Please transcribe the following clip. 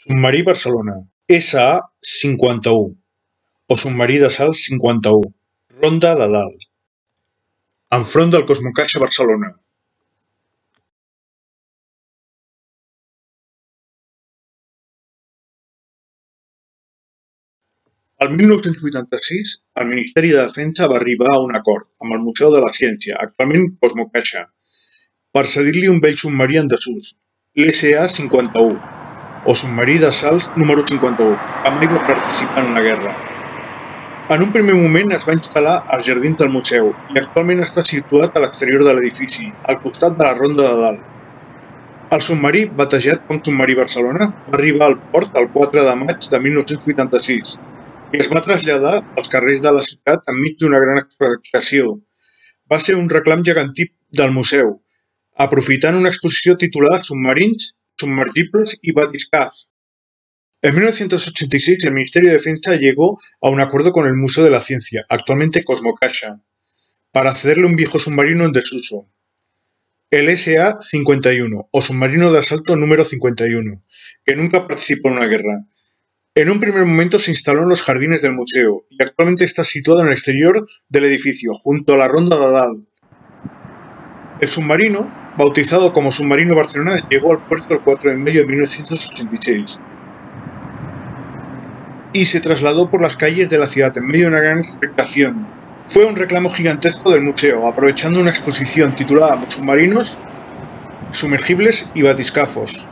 Submarí Barcelona SA-51 o submarí d'assalt 51, Ronda de Dalt, enfront del Cosmocaixa Barcelona. El 1986, el Ministeri de Defensa va arribar a un acord amb el Museu de la Ciència, actualment Cosmocaixa, per cedir-li un vell submarí en desús, l'SA-51, o submarí d'assalt número 51, que mai va participar en la guerra. En un primer moment es va instal·lar als jardins del museu i actualment està situat a l'exterior de l'edifici, al costat de la Ronda de Dalt. El submarí, batejat com Submarí Barcelona, va arribar al port el 4 de maig de 1986 i es va traslladar als carrers de la ciutat enmig d'una gran expectació. Va ser un reclam gegantí del museu, aprofitant una exposició titulada Submarins, Sumergibles y Batiscafs. En 1986 el Ministerio de Defensa llegó a un acuerdo con el Museo de la Ciencia, actualmente Cosmocaixa, para cederle un viejo submarino en desuso, el SA-51 o submarino de asalto número 51, que nunca participó en una guerra. En un primer momento se instaló en los jardines del museo y actualmente está situado en el exterior del edificio, junto a la Ronda de Dalt. El submarino, bautizado como Submarino Barcelona, llegó al puerto el 4 de mayo de 1986 y se trasladó por las calles de la ciudad en medio de una gran expectación. Fue un reclamo gigantesco del museo, aprovechando una exposición titulada Submarinos, Sumergibles y Batiscafos.